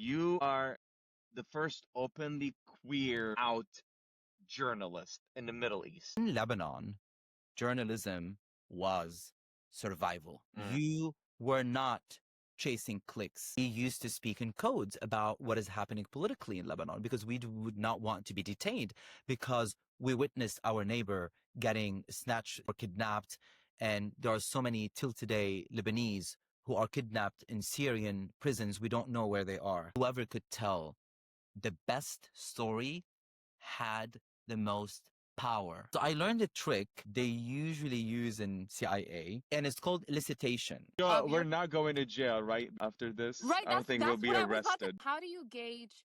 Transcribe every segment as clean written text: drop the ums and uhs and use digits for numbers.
You are the first openly queer out journalist in the Middle East. In Lebanon, journalism was survival. Mm. You were not chasing clicks. We used to speak in codes about what is happening politically in Lebanon because we would not want to be detained because we witnessed our neighbor getting snatched or kidnapped. And there are so many till today Lebanese who are kidnapped in Syrian prisons. We don't know where they are. Whoever could tell the best story had the most power. So I learned a trick they usually use in CIA, and it's called elicitation. We're not going to jail, right? After this, Right, I don't think we'll that's be what I was about to. arrested. How do you gauge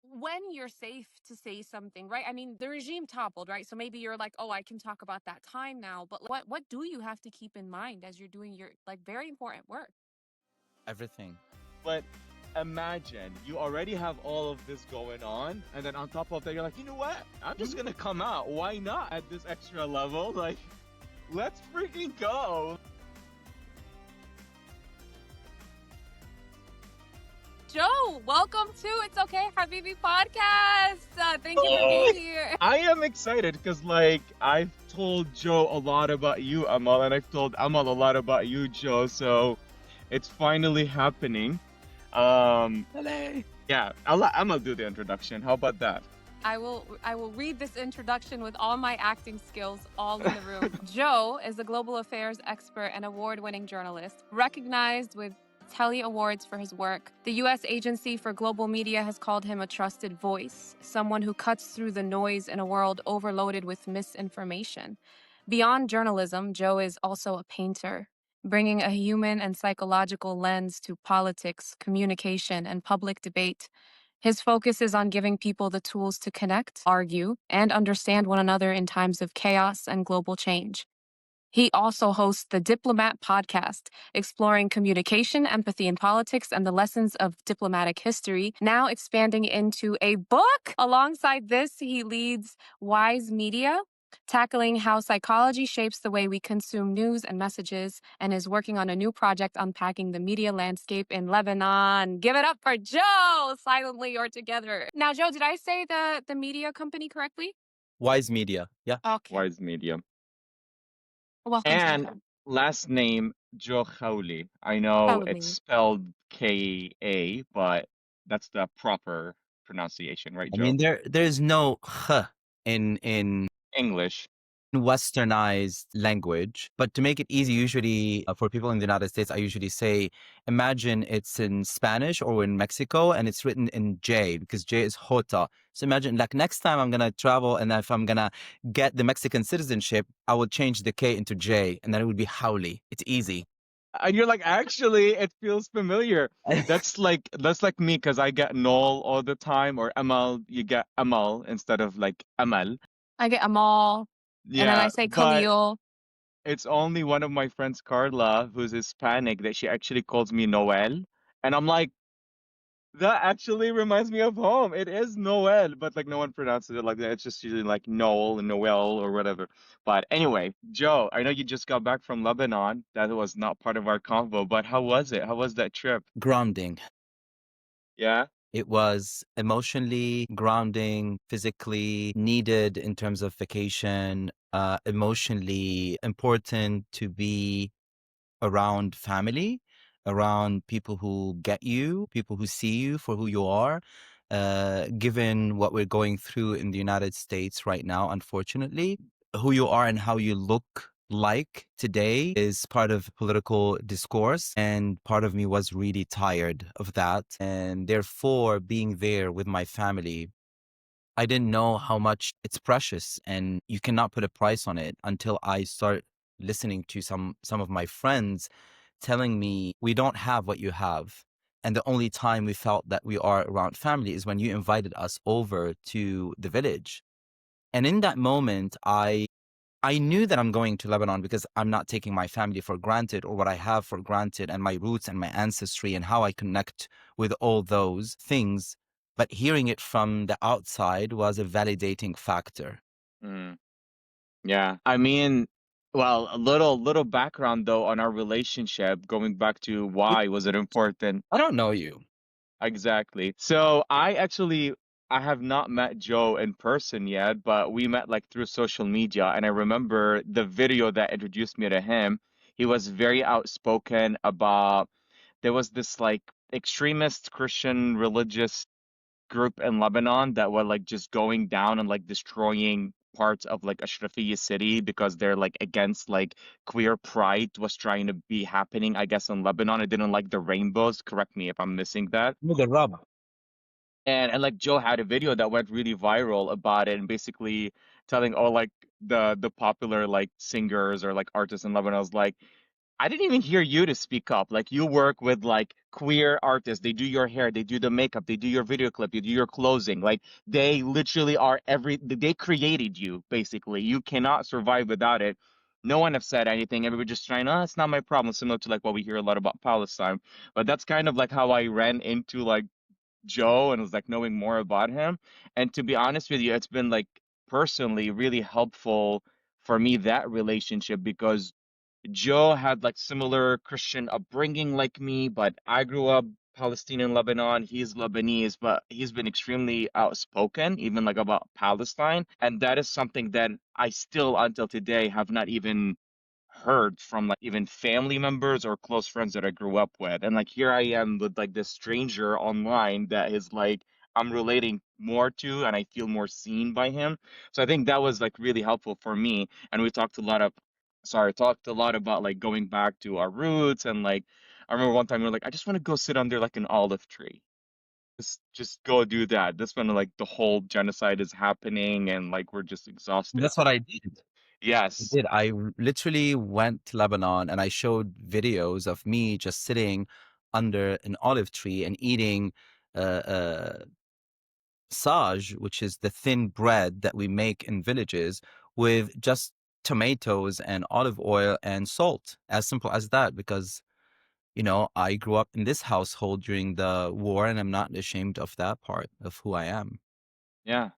when you're safe to say something, right? I mean, the regime toppled, right? So maybe you're like, oh, I can talk about that time now. But what do you have to keep in mind as you're doing your like very important work? Everything. But imagine you already have all of this going on, and then on top of that, you're like, you know what? I'm just gonna come out. Why not at this extra level? Like, let's freaking go. Joe, welcome to It's Okay Habibi podcast. Thank you for being here. I am excited because, like, I've told Joe a lot about you, Amal, and I've told Amal a lot about you, Joe. So it's finally happening. Hello. Yeah, I'll let Amal do the introduction. How about that? I will read this introduction with all my acting skills all in the room. Joe is a global affairs expert and award-winning journalist, recognized with Telly Awards for his work. The U.S. Agency for Global Media has called him a trusted voice, someone who cuts through the noise in a world overloaded with misinformation. Beyond journalism, Joe is also a painter, bringing a human and psychological lens to politics, communication, and public debate. His focus is on giving people the tools to connect, argue, and understand one another in times of chaos and global change. He also hosts the Diplomat podcast, exploring communication, empathy, and politics and the lessons of diplomatic history, now expanding into a book. Alongside this, he leads Wise Media, tackling how psychology shapes the way we consume news and messages, and is working on a new project unpacking the media landscape in Lebanon. Give it up for Joe, silently or together. Now, Joe, did I say the media company correctly? Wise Media. Yeah. Okay. Wise Media. Welcome to the And show. last name, Joe Kawly. I know it's Kawly. spelled K-A, but that's the proper pronunciation, right, I Joe? mean, there's no h in English. westernized language, but to make it easy, usually for people in the United States, I usually say, imagine it's in Spanish or in Mexico and it's written in J because J is Jota. So imagine like next time I'm going to travel and if I'm going to get the Mexican citizenship, I will change the K into J and then it would be Howley. It's easy. And you're like, actually, it feels familiar. That's like me because I get Noel all the time, or Amal, you get Amal instead of like Amal. I get Amal, and then I Yeah, say but Khalil. it's only one of my friends, Carla, who's Hispanic, that she actually calls me Noel. And I'm like, that actually reminds me of home. It is Noel, but like no one pronounces it like that. It's just usually like Noel and Noel or whatever. But anyway, Joe, I know you just got back from Lebanon. That was not part of our convo, but how was it? How was that trip? Grounding. Yeah? It was emotionally grounding, physically needed in terms of vacation, emotionally important to be around family, around people who get you, people who see you for who you are. Given what we're going through in the United States right now, unfortunately, who you are and how you look like today is part of political discourse. And part of me was really tired of that. And therefore, being there with my family, I didn't know how much it's precious and you cannot put a price on it until I start listening to some of my friends telling me we don't have what you have. And the only time we felt that we are around family is when you invited us over to the village. And in that moment, I knew that I'm going to Lebanon because I'm not taking my family for granted or what I have for granted and my roots and my ancestry and how I connect with all those things. But hearing it from the outside was a validating factor. Mm, yeah. I mean, well, a little background though on our relationship, going back to You- why was it important. I don't know you. Exactly. So I have not met Joe in person yet, but we met like through social media, and I remember the video that introduced me to him. He was very outspoken about there was this like extremist Christian religious group in Lebanon that were like just going down and like destroying parts of like Ashrafiyya city because they're like against like queer pride was trying to be happening, I guess, in Lebanon. I didn't like the rainbows. Correct me if I'm missing that. مجربة. And like Joe had a video that went really viral about it and basically telling all like the popular like singers or like artists in Lebanon was like, I didn't even hear you to speak up. Like you work with like queer artists. They do your hair, they do the makeup, they do your video clip, you do your closing. Like they literally are they created you basically. You cannot survive without it. No one have said anything. Everybody just trying, oh, it's not my problem, similar to like what we hear a lot about Palestine. But that's kind of like how I ran into like Joe and was like knowing more about him. And to be honest with you, it's been like personally really helpful for me that relationship because Joe had like similar Christian upbringing like me, but I grew up Palestinian Lebanon. He's Lebanese, but he's been extremely outspoken, even like about Palestine. And that is something that I still until today have not even heard from like even family members or close friends that I grew up with. And like here I am with like this stranger online that is like I'm relating more to and I feel more seen by him. So I think that was like really helpful for me. And we talked a lot of talked a lot about like going back to our roots and like I remember one time we were like, I just want to go sit under like an olive tree. Just go do that. That's when like the whole genocide is happening and like we're just exhausted. That's what I did. I Yes. did. Literally went to Lebanon and I showed videos of me just sitting under an olive tree and eating sage, which is the thin bread that we make in villages with just tomatoes and olive oil and salt. As simple as that, because, I grew up in this household during the war and I'm not ashamed of that part of who I am. Yeah.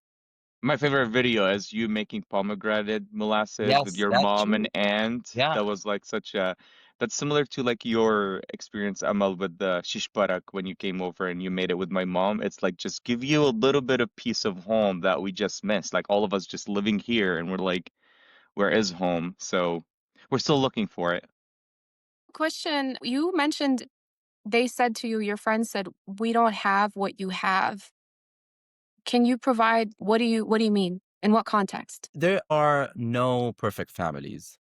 My favorite video is you making pomegranate molasses with Yes, your that mom and too. aunt. Yeah. That was like such a that's similar to like your experience, Amal, with the shish parak when you came over and you made it with my mom. It's like just give you a little bit of peace of home that we just missed. Like all of us just living here and we're like, where is home? So we're still looking for it. Question, you mentioned they said to you, your friend said, we don't have what you have. Can you provide what do you mean? In what context? There are no perfect families.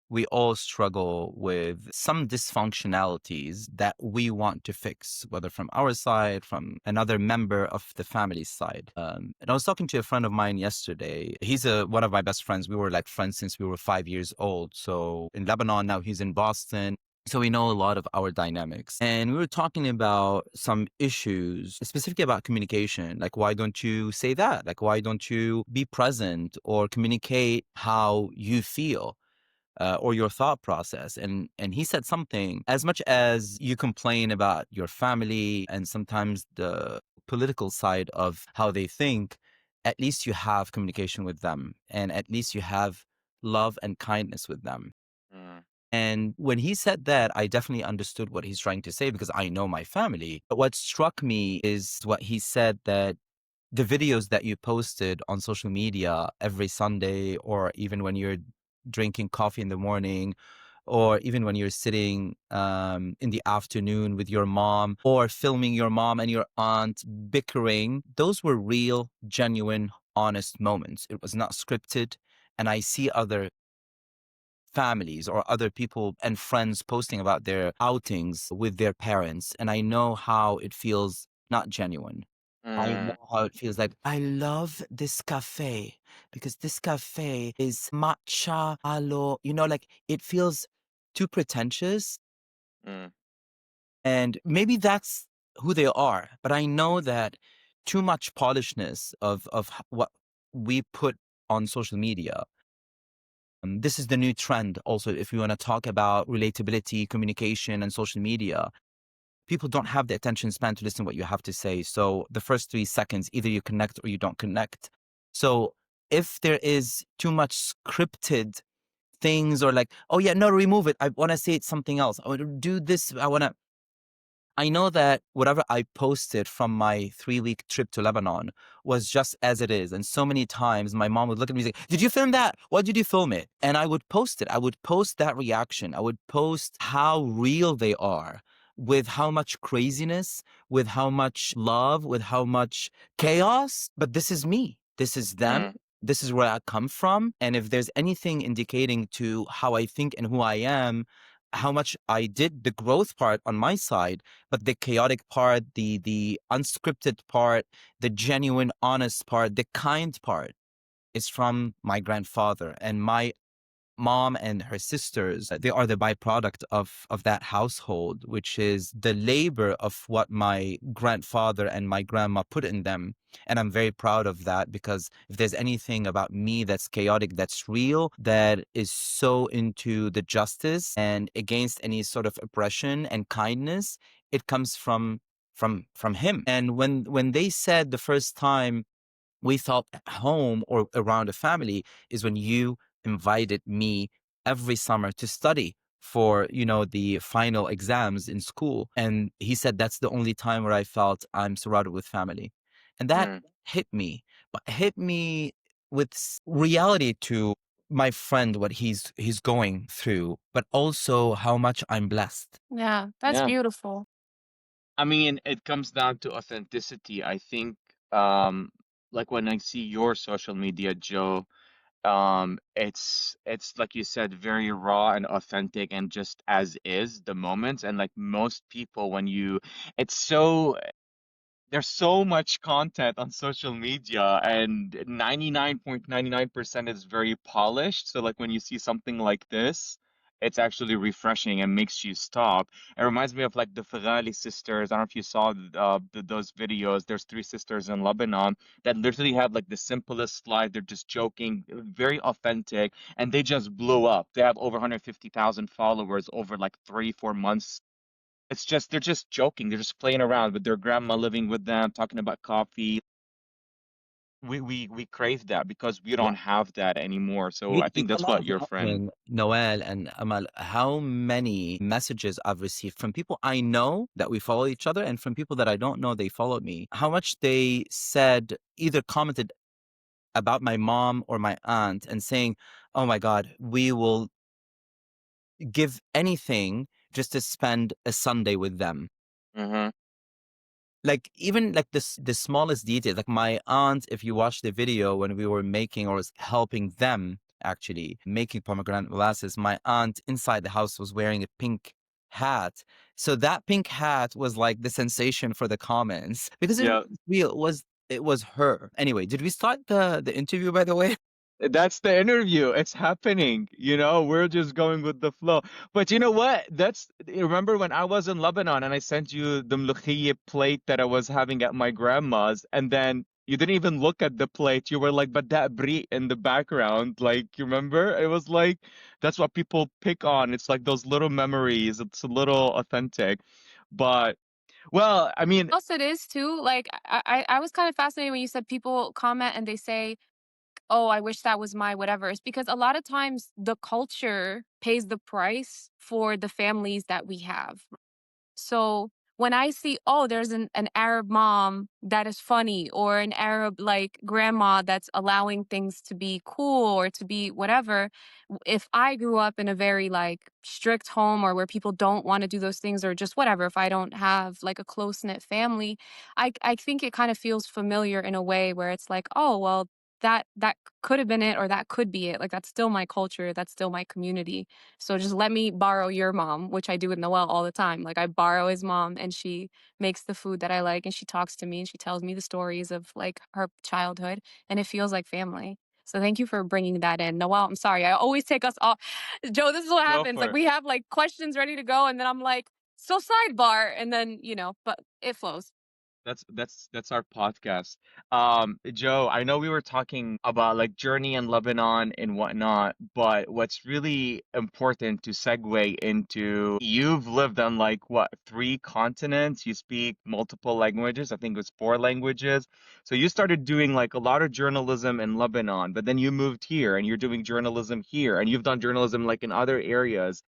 We all struggle with some dysfunctionalities that we want to fix, whether from our side, from another member of the family side. And I was talking to a friend of mine yesterday. He's one of my best friends. We were like friends since we were 5 years old. So in Lebanon, now he's in Boston. So we know a lot of our dynamics. And we were talking about some issues, specifically about communication. Like, why don't you say that? Like, why don't you be present or communicate how you feel? Or your thought process. And he said something, as much as you complain about your family and sometimes the political side of how they think, at least you have communication with them and at least you have love and kindness with them. Mm, And when he said that, I definitely understood what he's trying to say because I know my family. But what struck me is what he said, that the videos that you posted on social media every Sunday, or even when you're drinking coffee in the morning, or even when you're sitting in the afternoon with your mom, or filming your mom and your aunt bickering, those were real, genuine, honest moments. It was not scripted. And I see other families or other people and friends posting about their outings with their parents, and I know how it feels not genuine. I know mm, how it feels like, I love this cafe because this cafe is matcha alo, like it feels too pretentious. mm, And maybe that's who they are. But I know that too much polishness of what we put on social media. This is the new trend also, if we want to talk about relatability, communication, and social media. People don't have the attention span to listen to what you have to say. So the first 3 seconds, either you connect or you don't connect. So if there is too much scripted things, or like, oh yeah, no, remove it, I want to say it's something else, I want to do this, I know that whatever I posted from my 3-week trip to Lebanon was just as it is. And so many times my mom would look at me and say, "Did you film that? Why did you film it?" And I would post it. I would post that reaction. I would post how real they are, with how much craziness, with how much love, with how much chaos. But this is me. This is them. Mm, This is where I come from. And if there's anything indicating to how I think and who I am, how much I did the growth part on my side, but the chaotic part, the unscripted part, the genuine, honest part, the kind part is from my grandfather. And my mom and her sisters, they are the byproduct of that household, which is the labor of what my grandfather and my grandma put in them. And I'm very proud of that, because if there's anything about me that's chaotic, that's real, that is so into the justice and against any sort of oppression and kindness, it comes from him. And when they said the first time we felt at home or around a family is when you invited me every summer to study for, the final exams in school. And he said that's the only time where I felt I'm surrounded with family. And that mm. hit me, but hit me with reality to my friend, what he's going through, but also how much I'm blessed. Yeah, that's Yeah. beautiful. I mean, it comes down to authenticity. I think, um, like when I see your social media, Joe, it's like you said, very raw and authentic and just as is the moments. And like most people, it's so there's so much content on social media and 99.99% is very polished. So like when you see something like this, it's actually refreshing and makes you stop. It reminds me of like the Ferrari sisters. I don't know if you saw those videos. There's three sisters in Lebanon that literally have like the simplest life. They're just joking, very authentic, and they just blew up. They have over 150,000 followers over like 3, 4 months. It's just they're just joking. They're just playing around with their grandma living with them, talking about coffee. We crave that because we don't have that anymore. So I You think that's cannot what your friend. imagine, Noel and Amal, how many messages I've received from people I know that we follow each other, and from people that I don't know they followed me. How much they said, either commented about my mom or my aunt and saying, "Oh my God, we will give anything just to spend a Sunday with them." Hmm. Like, even like the smallest detail, like my aunt, if you watch the video when we were making or was helping them actually making pomegranate molasses, my aunt inside the house was wearing a pink hat. So that pink hat was like the sensation for the comments, because it Yeah. was real. It was her. Anyway, did we start the interview, by the way? That's the interview. It's happening. We're just going with the flow. But you know what? Remember when I was in Lebanon and I sent you the mlokhiyeh plate that I was having at my grandma's, and then you didn't even look at the plate. You were like, but that brie in the background, like, you remember? It was like, that's what people pick on. It's like those little memories. It's a little authentic. But, well, I mean, Else it is too. Like I was kind of fascinated when you said people comment and they say, "Oh, I wish that was my whatever." It's because a lot of times the culture pays the price for the families that we have. So when I see, oh, there's an Arab mom that is funny, or an Arab like grandma that's allowing things to be cool or to be whatever, if I grew up in a very like strict home or where people don't want to do those things or just whatever, if I don't have like a close knit family, I think it kind of feels familiar in a way where it's like, oh, well, that could have been it or that could be it. Like that's still my culture, that's still my community. So just let me borrow your mom, which I do with Noel all the time. Like I borrow his mom and she makes the food that I like and she talks to me and she tells me the stories of like her childhood and it feels like family. So thank you for bringing that in. Noel, I'm sorry. I always take us off. Joe, this is what go happens. for Like it. we have like questions ready to go and then I'm like, so sidebar and then, but it flows. That's our podcast. Joe, I know we were talking about like journey in Lebanon and whatnot, but what's really important to segue into, you've lived on like what, three continents, you speak multiple languages, I think it was four languages. So you started doing like a lot of journalism in Lebanon, but then you moved here and you're doing journalism here, and you've done journalism like in other areas.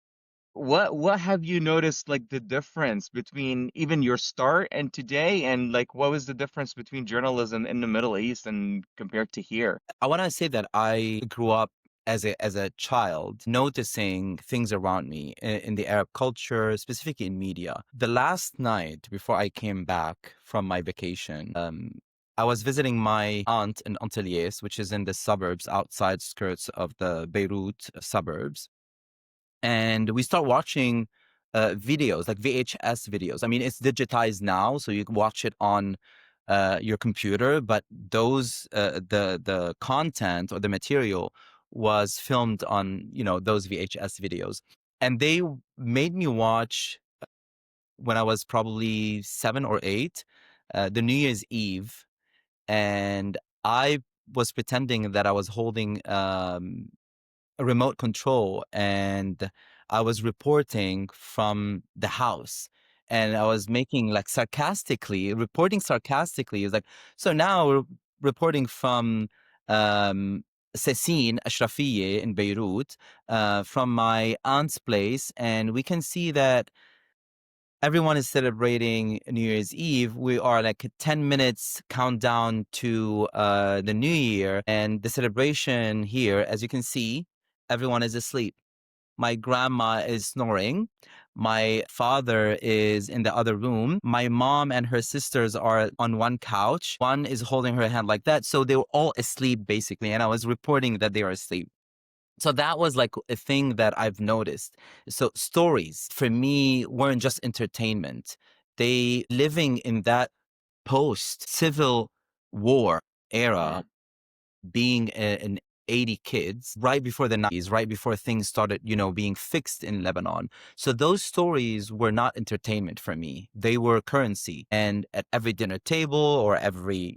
what have you noticed like the difference between even your start and today, and like what was the difference between journalism in the Middle East and compared to here? I want to say that I grew up as a child noticing things around me in the Arab culture, specifically in media. The last night before I came back from my vacation, I was visiting my aunt in Anteliers, which is in the suburbs outside skirts of the Beirut suburbs. And we start watching videos, like VHS videos. I mean, it's digitized now, so you can watch it on your computer, but the content or the material was filmed on, those VHS videos. And they made me watch, when I was probably 7 or 8, the New Year's Eve, and I was pretending that I was holding a remote control, and I was reporting from the house, and I was making like reporting sarcastically. It's like, so now we're reporting from um Sessin Ashrafiyeh in Beirut, from my aunt's place, and we can see that everyone is celebrating New Year's Eve. We are like 10 minutes countdown to the new year, and the celebration here, as you can see, everyone is asleep. My grandma is snoring. My father is in the other room. My mom and her sisters are on one couch. One is holding her hand like that. So they were all asleep, basically. And I was reporting that they are asleep. So that was like a thing that I've noticed. So stories for me weren't just entertainment. They living in that post civil war era, being an 80 kids right before the 90s, right before things started, being fixed in Lebanon. So those stories were not entertainment for me. They were currency. And at every dinner table or every,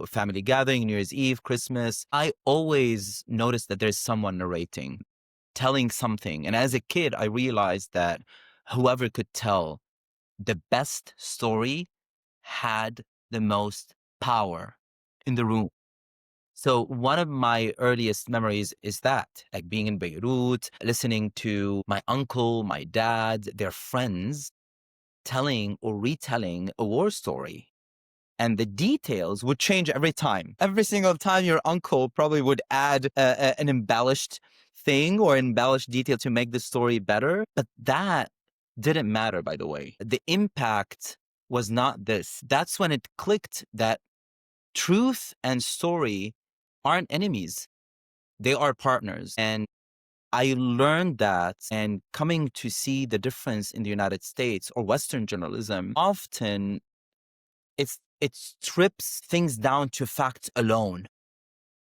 family gathering, New Year's Eve, Christmas, I always noticed that there's someone narrating, telling something. And as a kid, I realized that whoever could tell the best story had the most power in the room. So one of my earliest memories is that, like being in Beirut, listening to my uncle, my dad, their friends telling or retelling a war story. And the details would change every time. Every single time your uncle probably would add an embellished thing or embellished detail to make the story better. But that didn't matter, by the way. The impact was not this. That's when it clicked that truth and story aren't enemies, they are partners. And I learned that, and coming to see the difference in the United States or Western journalism, often it strips things down to facts alone.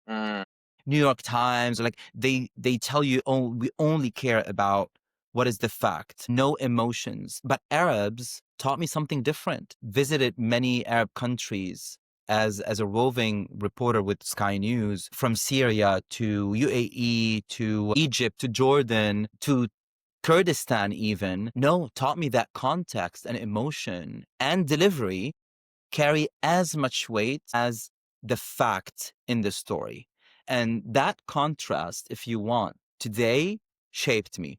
New York Times, like they tell you, oh, we only care about what is the fact, no emotions. But Arabs taught me something different. Visited many Arab countries as a roving reporter with Sky News, from Syria to UAE to Egypt to Jordan to Kurdistan even. No, taught me that context and emotion and delivery carry as much weight as the fact in the story. And that contrast, if you want, today shaped me.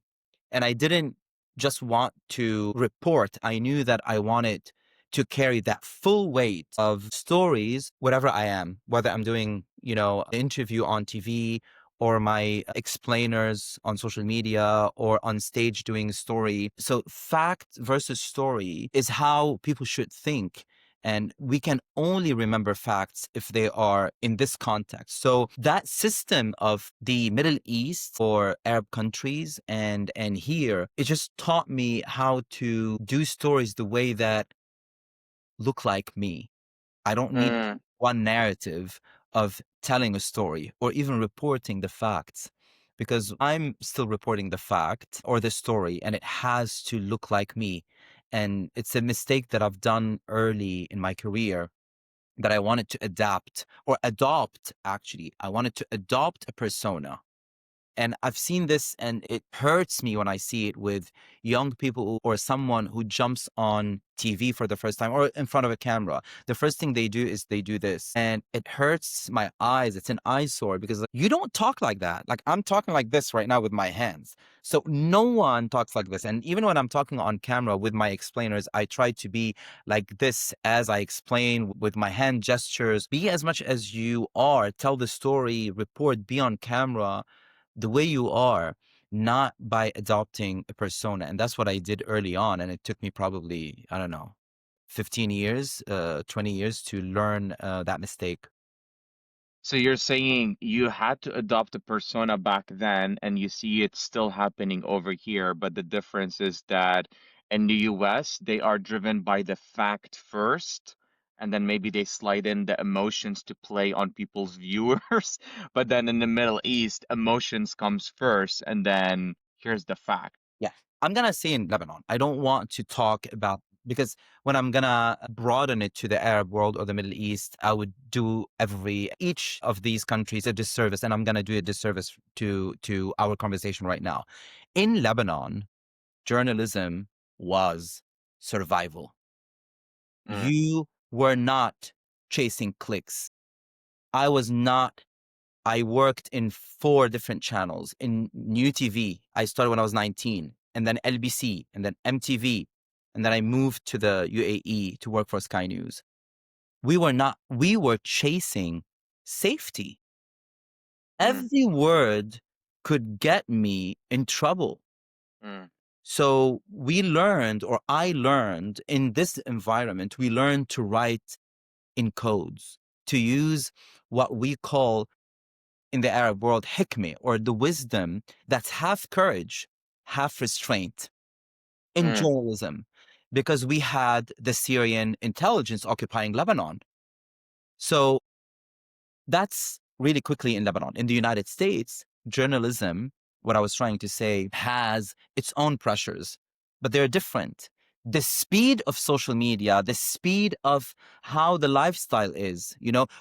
And I didn't just want to report, I knew that I wanted to carry that full weight of stories, whatever I am, whether I'm doing, an interview on TV or my explainers on social media or on stage doing story. So fact versus story is how people should think. And we can only remember facts if they are in this context. So that system of the Middle East or Arab countries and here, it just taught me how to do stories the way that look like me. I don't need one narrative of telling a story or even reporting the facts, because I'm still reporting the fact or the story and it has to look like me. And it's a mistake that I've done early in my career, that I wanted to adapt or adopt, actually. I wanted to adopt a persona And I've seen this, and it hurts me when I see it with young people or someone who jumps on TV for the first time or in front of a camera. The first thing they do is they do this, and it hurts my eyes. It's an eyesore because like, you don't talk like that. Like I'm talking like this right now with my hands. So no one talks like this. And even when I'm talking on camera with my explainers, I try to be like this as I explain with my hand gestures. Be as much as you are, tell the story, report, be on camera the way you are, not by adopting a persona. And that's what I did early on. And it took me probably, I don't know, 15 years, 20 years to learn that mistake. So you're saying you had to adopt a persona back then, and you see it still happening over here, but the difference is that in the US, they are driven by the fact first, and then maybe they slide in the emotions to play on people's viewers. But then in the Middle East, emotions comes first, and then here's the fact. Yeah. I'm going to say in Lebanon. I don't want to talk about because when I'm going to broaden it to the Arab world or the Middle East, I would do each of these countries a disservice, and I'm going to do a disservice to our conversation right now. In Lebanon, journalism was survival. Mm, You were not chasing clicks. I was not. I worked in 4 different channels. In New TV, I started when I was 19, and then LBC, and then MTV, and then I moved to the UAE to work for Sky News. We were chasing safety. mm, Every word could get me in trouble. mm, So we learned, or I learned in this environment, we learned to write in codes, to use what we call in the Arab world hikmah, or the wisdom that's half courage, half restraint in mm. journalism, because we had the Syrian intelligence occupying Lebanon. So that's really quickly in Lebanon. In the United States, journalism, what I was trying to say, has its own pressures, but they're different. The speed of social media, the speed of how the lifestyle is,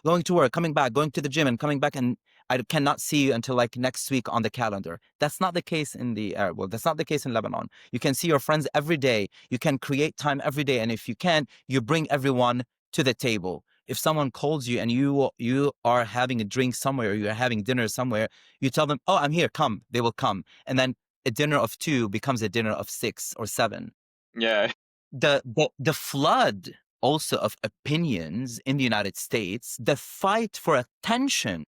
going to work, coming back, going to the gym and coming back, and I cannot see you until like next week on the calendar. That's not the case in the Arab world. That's not the case in Lebanon. You can see your friends every day. You can create time every day. And if you can, you bring everyone to the table. If someone calls you and you are having a drink somewhere, or you're having dinner somewhere, you tell them, "Oh, I'm here. Come." They will come, and then a dinner of 2 becomes a dinner of 6 or 7. Yeah. The flood also of opinions in the United States, the fight for attention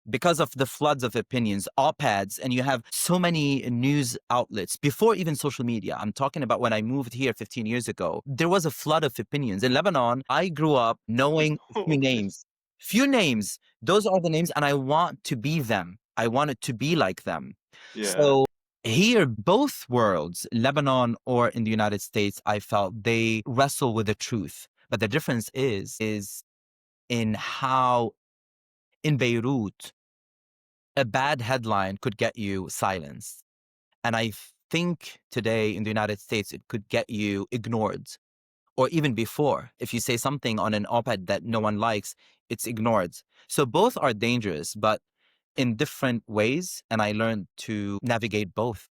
because of the floods of opinions, op-eds, and you have so many news outlets before even social media. I'm talking about when I moved here 15 years ago, there was a flood of opinions. In Lebanon, I grew up knowing a few Okay. names. Few names. Those are the names, and I want to be them. I wanted to be like them. Yeah. So here, both worlds, Lebanon or in the United States, I felt they wrestle with the truth. But the difference is in how in Beirut, a bad headline could get you silenced. And I think today in the United States, it could get you ignored. Or even before, if you say something on an op-ed that no one likes, it's ignored. So both are dangerous, but in different ways. And I learned to navigate both.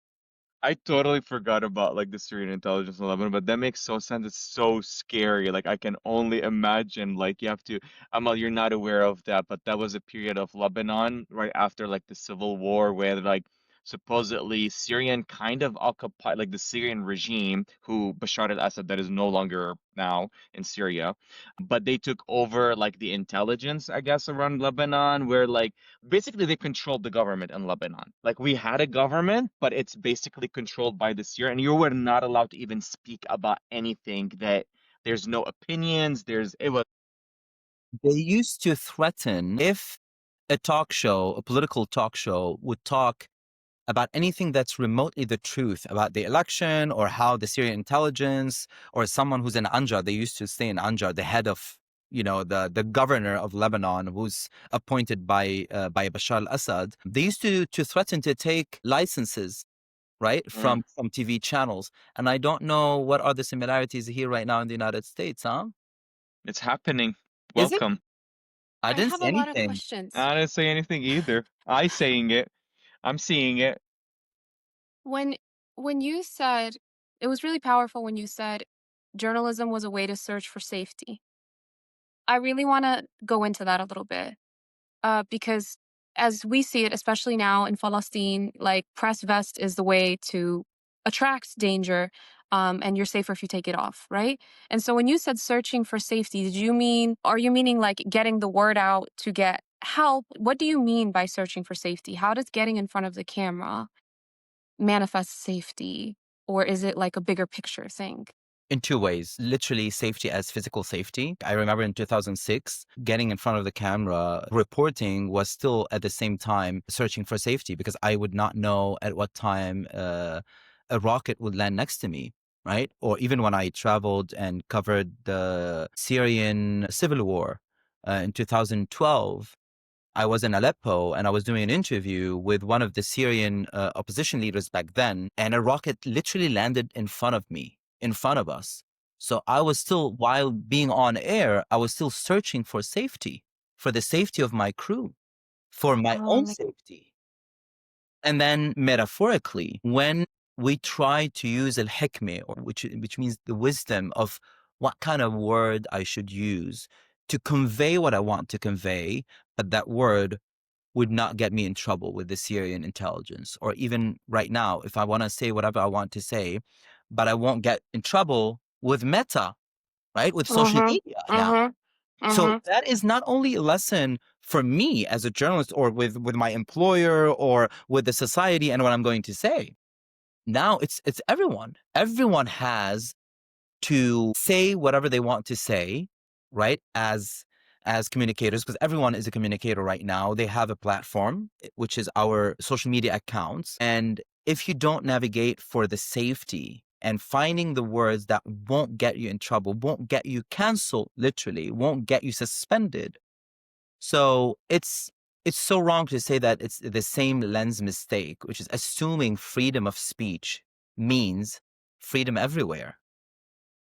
I totally forgot about like the Syrian intelligence in Lebanon, but that makes so sense. It's so scary. Like I can only imagine. Like you have to, Amal, you're not aware of that, but that was a period of Lebanon right after like the civil war, where like supposedly Syrian kind of occupied, like the Syrian regime, who Bashar al-Assad, that is no longer now in Syria, but they took over like the intelligence, I guess, around Lebanon, where like basically they controlled the government in Lebanon. Like we had a government, but it's basically controlled by the Syria, and you were not allowed to even speak about anything that there's no opinions. It was They used to threaten if a political talk show would talk about anything that's remotely the truth about the election or how the Syrian intelligence or someone who's in Anjar, they used to stay in Anjar, the head of, the governor of Lebanon who's appointed by Bashar al-Assad. They used to threaten to take licenses, right, mm, from TV channels. And I don't know what are the similarities here right now in the United States, huh? it's happening. Is it? Welcome. I I didn't have say a lot of anything. questions. I didn't say anything either. I saying it. I'm seeing it. When when you said it was really powerful when you said journalism was a way to search for safety. I really want to go into that a little bit because as we see it, especially now in Palestine, like press vest is the way to attract danger, and you're safer if you take it off, right? And so when you said searching for safety, are you meaning like getting the word out to get help? What do you mean by searching for safety? How does getting in front of the camera manifest safety? Or is it like a bigger picture thing? In two ways, literally safety as physical safety. I remember in 2006, getting in front of the camera, reporting was still at the same time searching for safety because I would not know at what time a rocket would land next to me, right? Or even when I traveled and covered the Syrian civil war in 2012, I was in Aleppo and I was doing an interview with one of the Syrian opposition leaders back then, and a rocket literally landed in front of me, in front of us. So I was still, while being on air, I was still searching for safety, for the safety of my crew, for my Oh, own safety. And then metaphorically, when we try to use al-hikmah, which means the wisdom of what kind of word I should use to convey what I want to convey, but that word would not get me in trouble with the Syrian intelligence. Or even right now, if I want to say whatever I want to say, but I won't get in trouble with Meta, right? With social mhm, media now. mhm, So mhm. that is not only a lesson for me as a journalist or with my employer or with the society and what I'm going to say. Now it's everyone. Everyone has to say whatever they want to say, right? As communicators, because everyone is a communicator right now. They have a platform, which is our social media accounts. And if you don't navigate for the safety and finding the words that won't get you in trouble, won't get you canceled, literally, won't get you suspended. So it's so wrong to say that it's the same lens mistake, which is assuming freedom of speech means freedom everywhere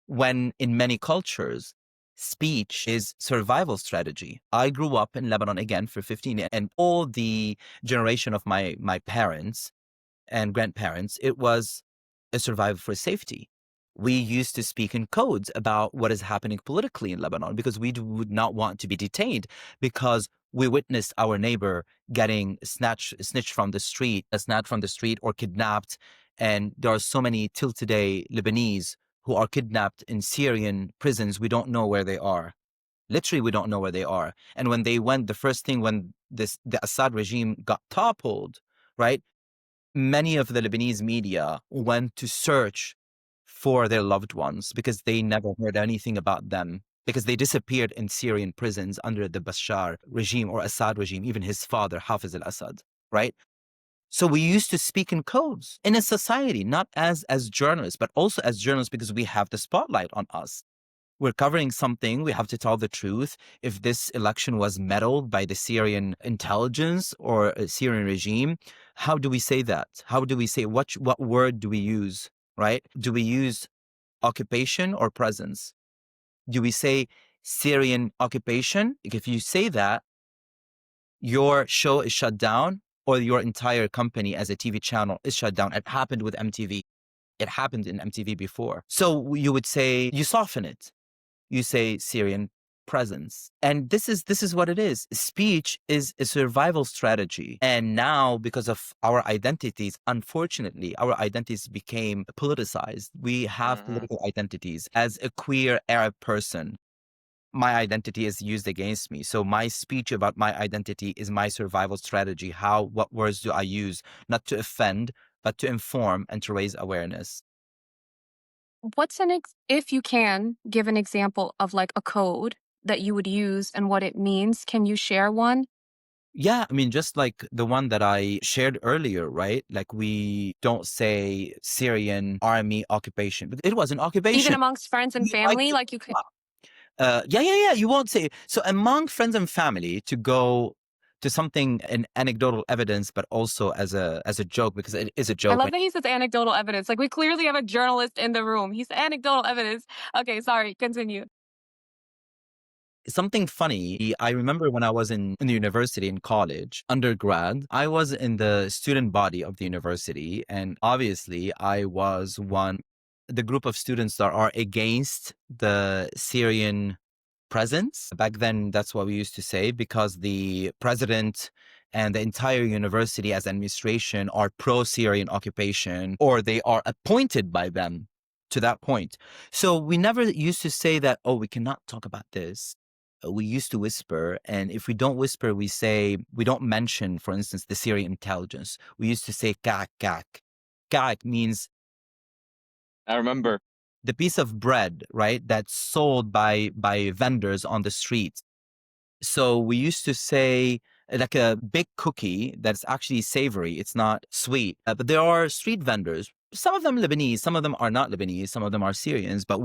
when in many cultures, speech is survival strategy. I grew up in Lebanon again for 15 years, and all the generation of my parents and grandparents, it was a survival for safety. We used to speak in codes about what is happening politically in Lebanon because we would not want to be detained because we witnessed our neighbor getting snatched from the street, snatched from the street or kidnapped. And there are so many till today Lebanese who are kidnapped in Syrian prisons. We don't know where they are. Literally, we don't know where they are. And when they went, the first thing when the Assad regime got toppled, right? Many of the Lebanese media went to search for their loved ones because they never heard anything about them because they disappeared in Syrian prisons under the Bashar regime or Assad regime, even his father, Hafiz al-Assad, right? So we used to speak in codes in a society, not as journalists, but also as journalists because we have the spotlight on us. We're covering something, we have to tell the truth. If this election was meddled by the Syrian intelligence or a Syrian regime, how do we say that? How do we say what word do we use, right? Do we use occupation or presence? Do we say Syrian occupation? If you say that, your show is shut down or your entire company as a TV channel is shut down. It happened with MTV. It happened in MTV before. So you would say, you soften it. You say Syrian presence. And this is what it is. Speech is a survival strategy. And now, because of our identities, unfortunately, our identities became politicized. We have Mhm. political identities. As a queer Arab person, my identity is used against me. So my speech about my identity is my survival strategy. What words do I use? Not to offend, but to inform and to raise awareness. If you can give an example of like a code that you would use and what it means, can you share one? Yeah, I mean, just like the one that I shared earlier, right? Like we don't say Syrian army occupation, but it was an Even occupation. amongst friends and We like family, it. like you could. Yeah. You won't say so among friends and family to go to something an anecdotal evidence, but also as a joke because it is a I joke. love that he says anecdotal evidence. Like we clearly have a journalist in the room. He's anecdotal evidence. Okay, sorry, continue. Something funny, I remember when I was in the university, in college, undergrad, I was in the student body of the university. And obviously, I was the group of students that are against the Syrian presence. Back then, that's what we used to say, because the president and the entire university as administration are pro-Syrian occupation, or they are appointed by them to that point. So we never used to say that, oh, we cannot talk about this. We used to whisper. And if we don't whisper, we don't mention, for instance, the Syrian intelligence. We used to say ka'ak, ka'ak. Ka'ak means I remember. the piece of bread, right, that's sold by vendors on the street. So we used to say like a big cookie that's actually savory. It's not sweet. But there are street vendors. Some of them Lebanese, some of them are not Lebanese, some of them are Syrians. But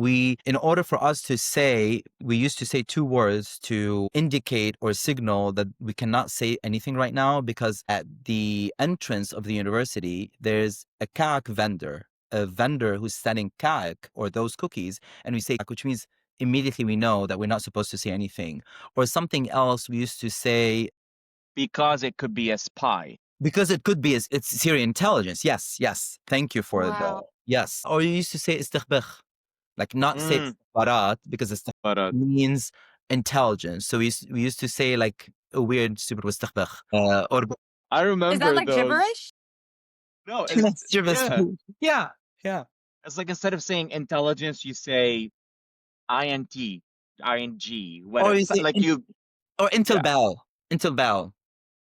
in order for us to say, we used to say two words to indicate or signal that we cannot say anything right now, because at the entrance of the university, there's a ka'ak vendor, a vendor who's selling ka'ak or those cookies. And we say, which means immediately we know that we're not supposed to say anything. Or something else we used to say, Because it could be a spy. because it could be, it's Syrian intelligence. Yes, yes. Thank you for Wow. yes. Or you used to say istikhbakh, like not say istikhbarat, because istikhbarat But means intelligence. So we used to say like a weird, stupid istikhbakh. Or I Is that remember like those. gibberish? No, it's yeah. yeah, yeah. It's like instead of saying intelligence, you say int, ing, Or whatever. you say, Like you, or yeah. intel bell,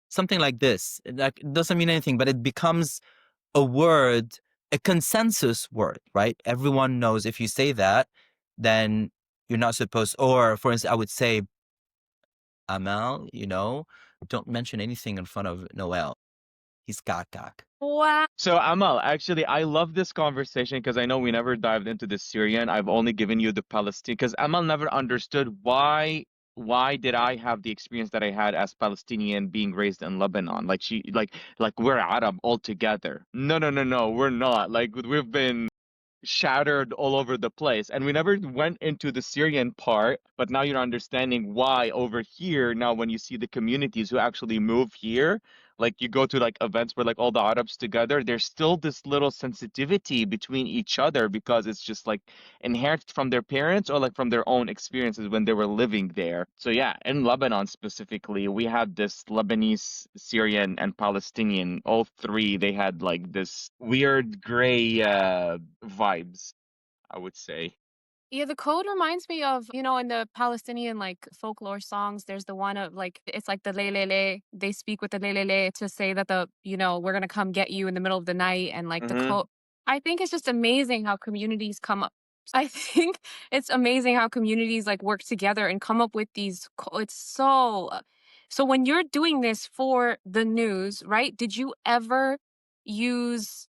something like this. Like, it doesn't mean anything, but it becomes a word, a consensus word, right? Everyone knows if you say that, then you're not supposed. Or, for instance, I would say, Amel, don't mention anything in front of Noel. He's gak. Wow. So Amal, actually, I love this conversation because I know we never dived into the Syrian. I've only given you the Palestinian because Amal never understood why did I have the experience that I had as Palestinian being raised in Lebanon? Like like we're Arab all together. No, no, no, no, we're not. Like we've been shattered all over the place. And we never went into the Syrian part, but now you're understanding why over here, now when you see the communities who actually move here, like you go to like events where like all the Arabs together, there's still this little sensitivity between each other because it's just like inherited from their parents or like from their own experiences when they were living there. So yeah, in Lebanon specifically, we had this Lebanese, Syrian, and Palestinian, all three, they had like this weird gray vibes, I would say. Yeah, the code reminds me of, in the Palestinian like folklore songs, there's the one of like it's like the lelele. They speak with the lelele to say that we're gonna come get you in the middle of the night and like the Hmm. code. I think it's just amazing how communities come up. I think it's amazing how communities like work together and come up with these. It's so when you're doing this for the news, right? Did you ever use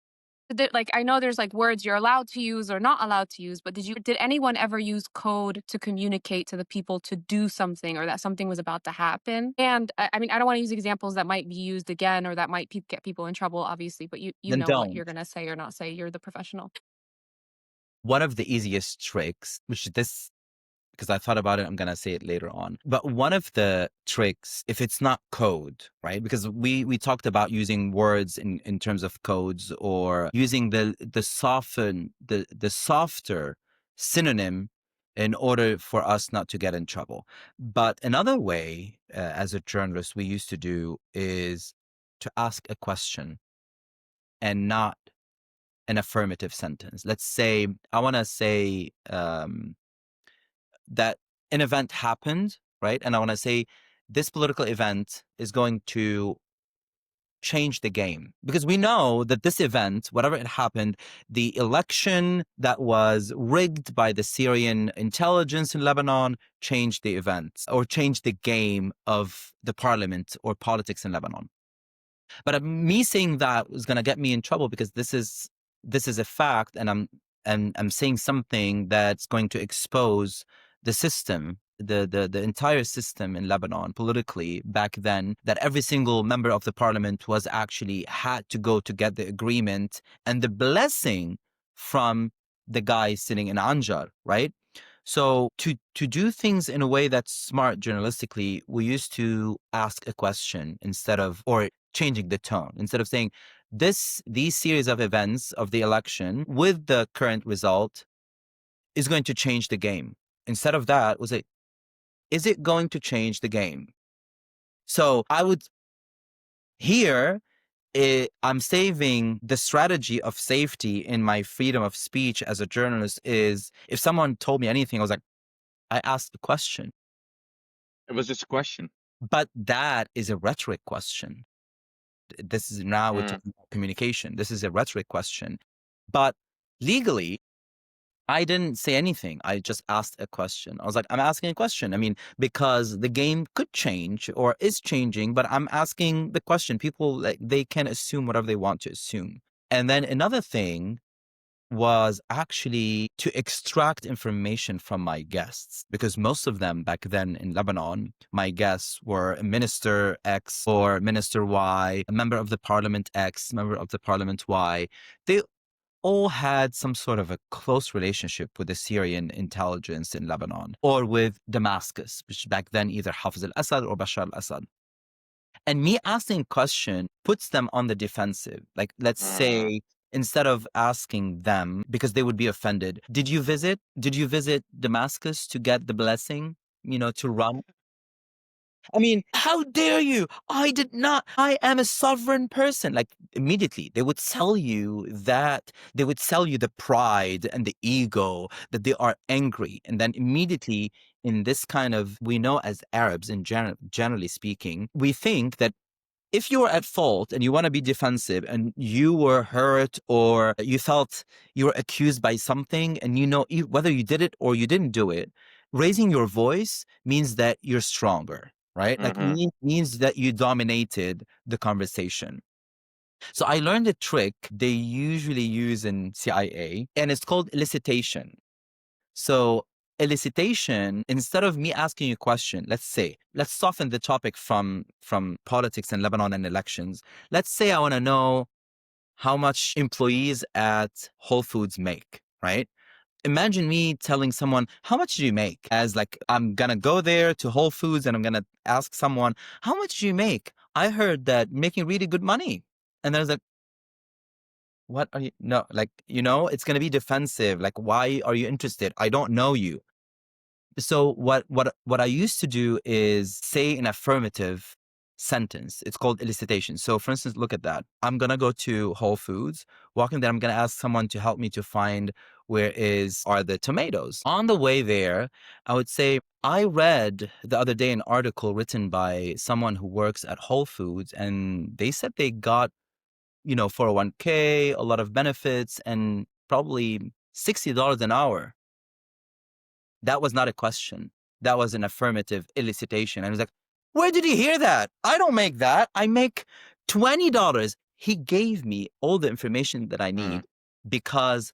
like I know there's like words you're allowed to use or not allowed to use, but did anyone ever use code to communicate to the people to do something or that something was about to happen? And I mean, I don't want to use examples that might be used again or that might get people in trouble, obviously, but you Then know what don't. you're gonna say or not say. You're the professional. One of the easiest tricks, because I thought about it, I'm going to say it later on. But one of the tricks, if it's not code, right? Because we talked about using words in terms of codes, or using the softer synonym in order for us not to get in trouble. But another way, as a journalist, we used to do is to ask a question and not an affirmative sentence. Let's say I want to say that an event happened, right? And I want to say this political event is going to change the game, because we know that this event, whatever it happened, the election that was rigged by the Syrian intelligence in Lebanon changed the event, or changed the game of the parliament or politics in Lebanon. But me saying that was going to get me in trouble, because this is a fact, and I'm saying something that's going to expose the system, the entire system in Lebanon politically back then, that every single member of the parliament was actually had to go to get the agreement and the blessing from the guy sitting in Anjar, right? So to do things in a way that's smart journalistically, we used to ask a question instead of, or changing the tone, instead of saying these series of events of the election with the current result is going to change the game. Instead of that, was it, is it going to change the game? So I would here I'm saving the strategy of safety in my freedom of speech as a journalist is if someone told me anything, I was like, I asked the question. It was just a question. But that is a rhetoric question. This is now we're Mm. talking about communication. This is a rhetoric question. But legally, I didn't say anything. I just asked a question. I was like, I'm asking a question. I mean, because the game could change or is changing, but I'm asking the question. People, like, they can assume whatever they want to assume. And then another thing was actually to extract information from my guests, because most of them back then in Lebanon, my guests were Minister X or Minister Y, a member of the Parliament X, member of the Parliament Y. They all had some sort of a close relationship with the Syrian intelligence in Lebanon or with Damascus, which back then either Hafiz al-Assad or Bashar al-Assad. And me asking a question puts them on the defensive. Like, let's say, instead of asking them, because they would be offended, did you visit Damascus to get the blessing, to run? I mean, how dare you? I did not. I am a sovereign person. Like, immediately, they would sell you that. They would sell you the pride and the ego that they are angry. And then immediately, in this kind of, we know as Arabs, generally speaking, we think that if you were at fault and you want to be defensive and you were hurt or you felt you were accused by something and whether you did it or you didn't do it, raising your voice means that you're stronger, right? Like, means that you dominated the conversation. So I learned a trick they usually use in CIA, and it's called elicitation. So elicitation, instead of me asking you a question, let's soften the topic from politics in Lebanon and elections. Let's say I want to know how much employees at Whole Foods make, right? Imagine me telling someone, how much do you make? As like, I'm going to go there to Whole Foods and I'm going to ask someone, how much do you make? I heard that making really good money. And there's like, what are you? No, like, it's going to be defensive. Like, why are you interested? I don't know you. So what I used to do is say an affirmative sentence. It's called elicitation. So for instance, look at that. I'm going to go to Whole Foods. Walking there, I'm going to ask someone to help me to find are the tomatoes. On the way there, I would say, I read the other day an article written by someone who works at Whole Foods, and they said they got 401k, a lot of benefits, and probably $60 an hour. That was not a question. That was an affirmative elicitation. And I was like, where did he hear that? I don't make that. I make $20. He gave me all the information that I need because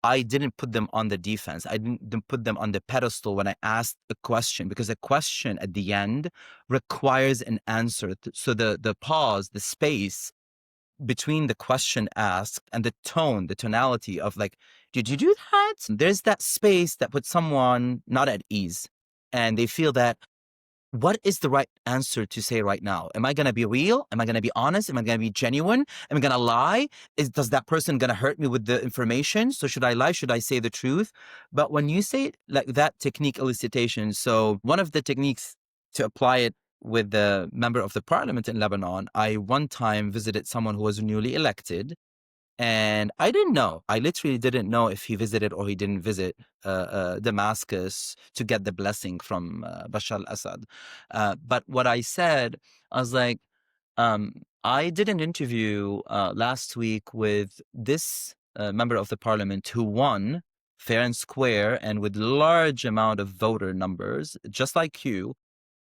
I didn't put them on the defense. I didn't put them on the pedestal when I asked a question, because a question at the end requires an answer. So the pause, the space between the question asked and the tone, the tonality of like, did you do that? There's that space that puts someone not at ease, and they feel that, what is the right answer to say right now? Am I going to be real? Am I going to be honest? Am I going to be genuine? Am I going to lie? Does that person going to hurt me with the information? So should I lie? Should I say the truth? But when you say like that technique elicitation, so one of the techniques to apply it with the member of the parliament in Lebanon, I one time visited someone who was newly elected, and I didn't know. I literally didn't know if he visited or he didn't visit Damascus to get the blessing from Bashar al-Assad. But what I said, I was like, I did an interview last week with this member of the parliament who won fair and square and with large amount of voter numbers, just like you.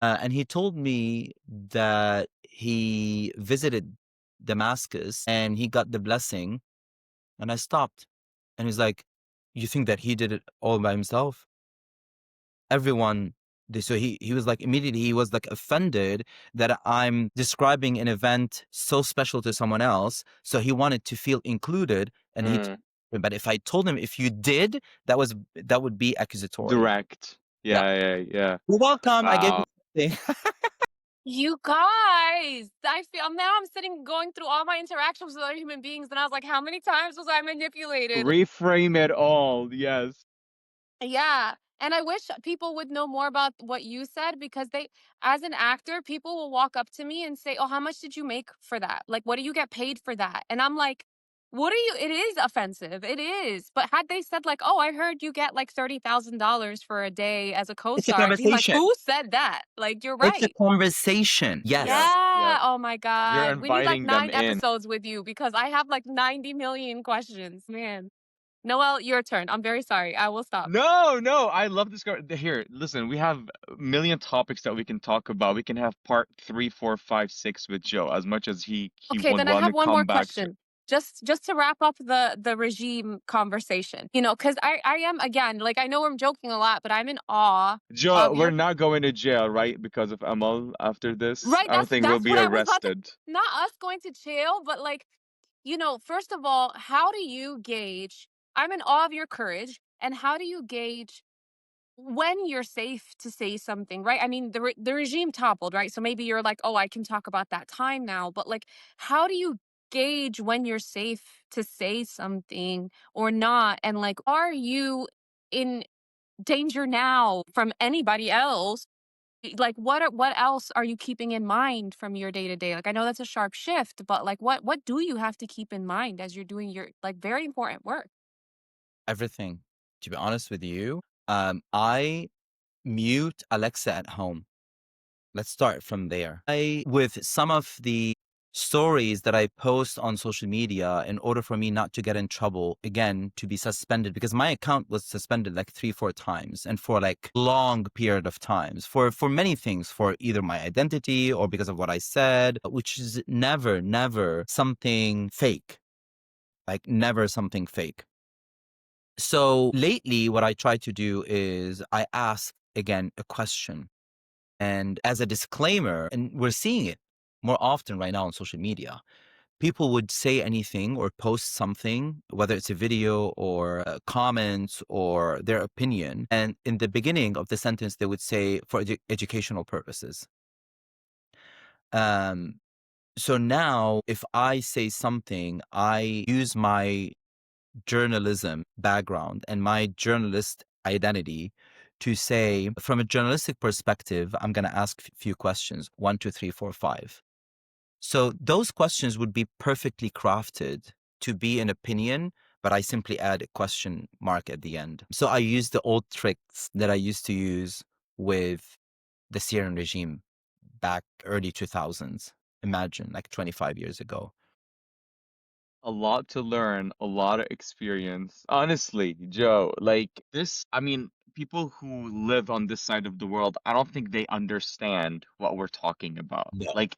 And he told me that he visited Damascus and he got the blessing. And I stopped. And he's like, you think that he did it all by himself? Everyone. So he was like, immediately he was like offended that I'm describing an event so special to someone else. So he wanted to feel included. And he told But if I told him if you did, that would be accusatory. Direct. Yeah. Yeah. You're welcome. I gave Wow. you something. You guys, I feel now I'm sitting going through all my interactions with other human beings, and I was like, how many times was I manipulated? Reframe it all. Yes. Yeah. And I wish people would know more about what you said because as an actor, people will walk up to me and say, oh, how much did you make for that? Like, what do you get paid for that? And I'm like, what are you? It is offensive. It is. But had they said, like, oh, I heard you get like $30,000 for a day as a co It's a star, I'd be like, conversation. who said that? Like, you're It's a right. conversation. Yes. Yeah. Oh my You're God. We need like inviting them 9 in. episodes with you because I have like 90 million questions, man. Noel, your turn. I'm very sorry. I will stop. No. I love this guy. Here, listen, we have a million topics that we can talk about. We can have part 3, 4, 5, 6 with Joe, as much as he Okay, would then I want have to one more come back to. question. Just to wrap up the regime conversation. Cuz I am again, like I know I'm joking a lot, but I'm in awe Joe, of we're your not going to jail, right? Because of Amal after this. right, I don't think we'll that's be what I was about to arrested. not us going to jail, but like, first of all, how do you gauge I'm in awe of your courage and how do you gauge when you're safe to say something, right? I mean, the regime toppled, right? So maybe you're like, oh, I can talk about that time now. But like, how do you gauge when you're safe to say something or not? And like, are you in danger now from anybody else? Like, what else are you keeping in mind from your day to day? Like, I know that's a sharp shift, but like, what do you have to keep in mind as you're doing your like very important work? Everything. To be honest with you, I mute Alexa at home. Let's start from there. With some of the stories that I post on social media, in order for me not to get in trouble, again, to be suspended, because my account was suspended like 3, 4 times and for like long period of times for many things, for either my identity or because of what I said, which is never something fake. Like never something fake. So lately, what I try to do is I ask again a question. And as a disclaimer, and we're seeing it more often right now on social media, people would say anything or post something, whether it's a video or comments or their opinion. And in the beginning of the sentence, they would say for educational purposes. Um, so now, if I say something, I use my journalism background and my journalist identity to say, from a journalistic perspective, I'm going to ask a few questions 1, 2, 3, 4, 5. So those questions would be perfectly crafted to be an opinion, but I simply add a question mark at the end. So I use the old tricks that I used to use with the Syrian regime back early 2000s. Imagine like 25 years ago. A lot to learn, a lot of experience. Honestly, Joe, like this, I mean, people who live on this side of the world, I don't think they understand what we're talking about. Yeah. Like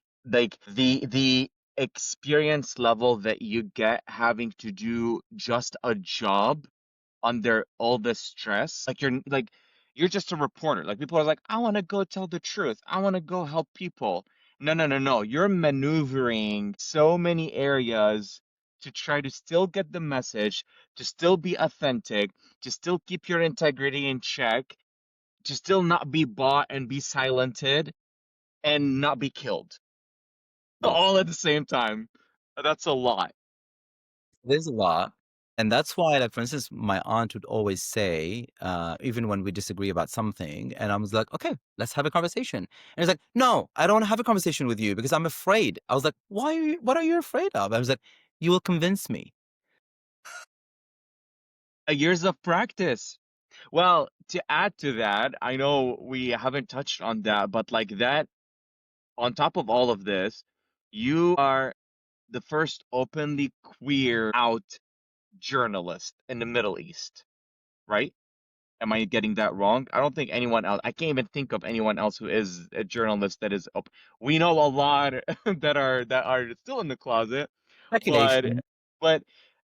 the experience level that you get having to do just a job under all this stress. You're just a reporter. Like people are like, I want to go tell the truth. I want to go help people. No. You're maneuvering so many areas to try to still get the message, to still be authentic, to still keep your integrity in check, to still not be bought and be silented and not be killed. Yeah. All at the same time. That's a lot. There's a lot. And that's why, like, for instance, my aunt would always say, even when we disagree about something, and I was like, okay, let's have a conversation. And it's like, no, I don't want to have a conversation with you because I'm afraid. I was like, what are you afraid of? I was like, you will convince me. Years of practice. Well, to add to that, I know we haven't touched on that, but like that, on top of all of this, you are the first openly queer out journalist in the Middle East, right? Am I getting that wrong? I don't think anyone else, I can't even think of anyone else who is a journalist that is open. We know a lot that are still in the closet, but Speculation. but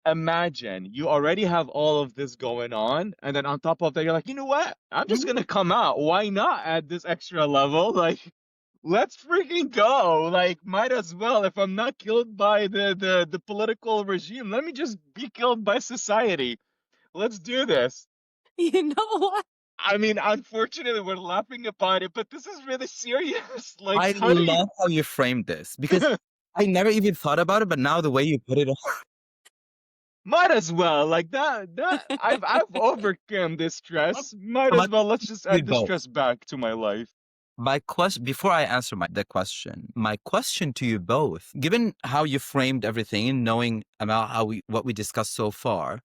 imagine you already have all of this going on, and then on top of that, you're like, you know what? I'm just Mhm. gonna come out. Why not add this extra level? Like, Let's freaking go. Like, might as well. If I'm not killed by the political regime, let me just be killed by society. Let's do this. You know what? I mean, unfortunately, we're laughing about it, but this is really serious. Like, I how do you? love how you framed this because I never even thought about it, but now the way you put it, Might as well. Like that. I've overcome this stress. Might my as well. Let's just we add the both. stress back to my life. My question, before I answer the question, my question to you both, given how you framed everything and knowing about what we discussed so far,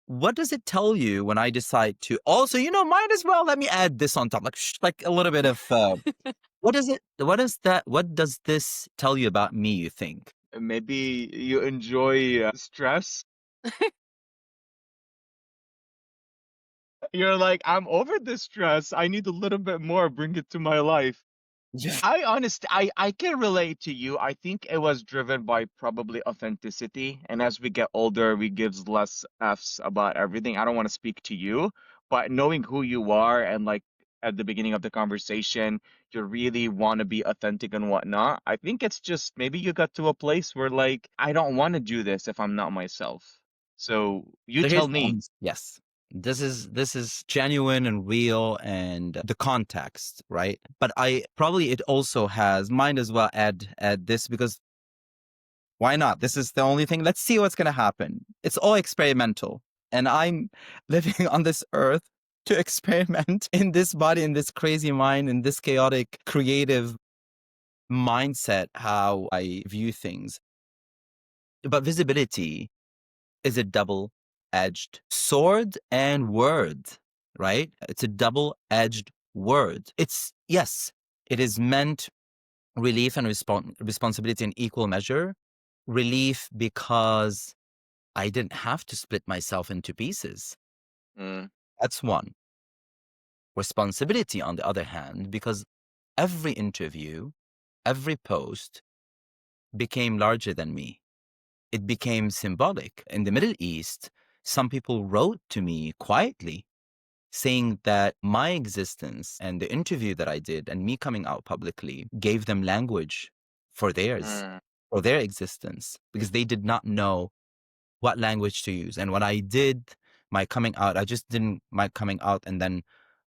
what does it tell you when I decide to also, might as well let me add this on top, like a little bit of what does this tell you about me, you think? Maybe you enjoy stress. You're like, I'm over this stress. I need a little bit more. Bring it to my life. Yeah. I can relate to you. I think it was driven by probably authenticity. And as we get older, we gives less F's about everything. I don't want to speak to you, but knowing who you are and like at the beginning of the conversation, you really want to be authentic and whatnot. I think it's just maybe you got to a place where like, I don't want to do this if I'm not myself. So you So tell here's the me. answer. Yes. This is genuine and real and the context, right? But I probably it also has might as well add this because why not? This is the only thing. Let's see what's gonna happen. It's all experimental. And I'm living on this earth to experiment in this body, in this crazy mind, in this chaotic, creative mindset, how I view things. But visibility is a double-edged sword and word, right? It's a double-edged word. Yes, it is meant relief and responsibility in equal measure. Relief because I didn't have to split myself into pieces. Mm, That's one. Responsibility, on the other hand, because every interview, every post became larger than me. It became symbolic. In the Middle East, some people wrote to me quietly saying that my existence and the interview that I did and me coming out publicly gave them language for theirs, mm, for their existence, because they did not know what language to use. And when I did my coming out, I just didn't my coming out and then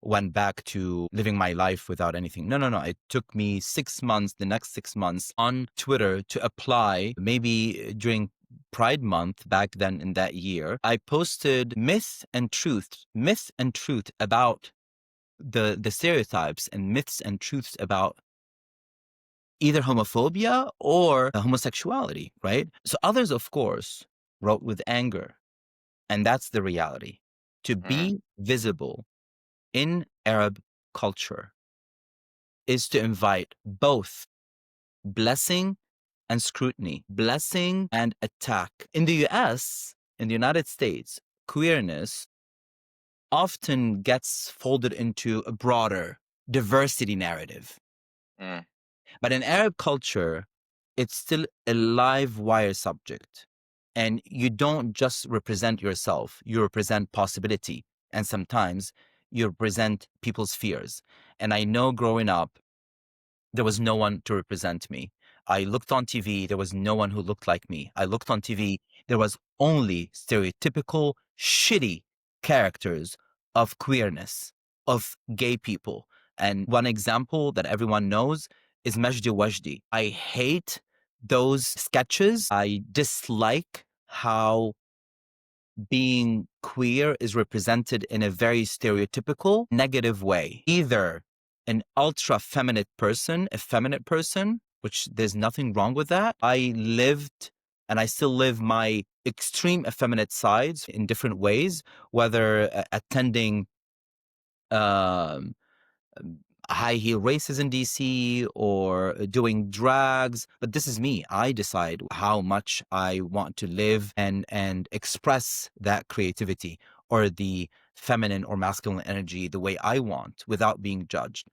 went back to living my life without anything. No, no, no. It took me 6 months, the next 6 months on Twitter to apply, maybe during Pride Month back then in that year. I posted myth and truth about the stereotypes and myths and truths about either homophobia or homosexuality, right? So others, of course, wrote with anger. And that's the reality. To mm, be visible in Arab culture is to invite both blessing and scrutiny, blessing and attack. In the US, in the United States, queerness often gets folded into a broader diversity narrative. mm, But in Arab culture, it's still a live wire subject. And you don't just represent yourself, you represent possibility. And sometimes you represent people's fears. And I know growing up, there was no one to represent me. I looked on TV, there was no one who looked like me. I looked on TV, there was only stereotypical, shitty characters of queerness, of gay people. And one example that everyone knows is Majdi Wajdi. I hate those sketches. I dislike how being queer is represented in a very stereotypical, negative way. Either an ultra feminine person, effeminate person, which there's nothing wrong with that. I lived and I still live my extreme effeminate sides in different ways, whether attending um, high heel races in DC or doing drags. But this is me. I decide how much I want to live and express that creativity or the feminine or masculine energy the way I want without being judged.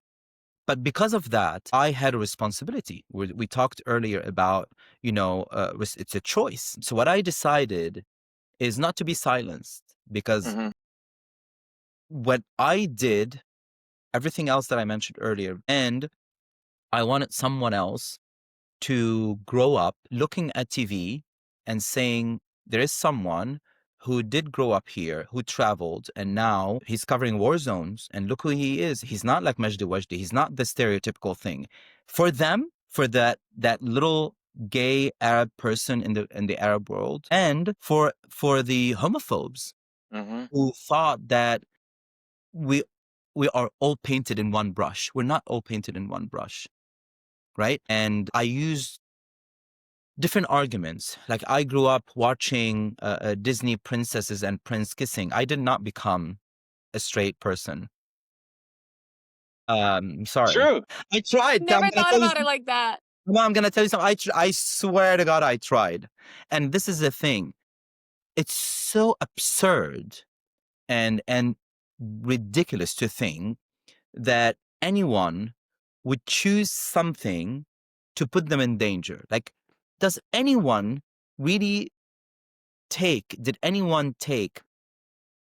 But because of that, I had a responsibility. We talked earlier about, it's a choice. So what I decided is not to be silenced because mhm, what I did, everything else that I mentioned earlier, and I wanted someone else to grow up looking at TV and saying, there is someone who did grow up here, who traveled, and now he's covering war zones. And look who he is. He's not like Majdi Wajdi. He's not the stereotypical thing. For them, for that little gay Arab person in the Arab world, and for the homophobes Mm-hmm. who thought that we we are all painted in one brush. We're not all painted in one brush, right? And I use different arguments. Like I grew up watching Disney princesses and prince kissing. I did not become a straight person. Sorry. True. I tried. I'm Never gonna thought tell you about it like that. Well, I'm gonna tell you something. I swear to God, I tried. And this is the thing. It's so absurd and ridiculous to think that anyone would choose something to put them in danger. Like, does anyone really did anyone take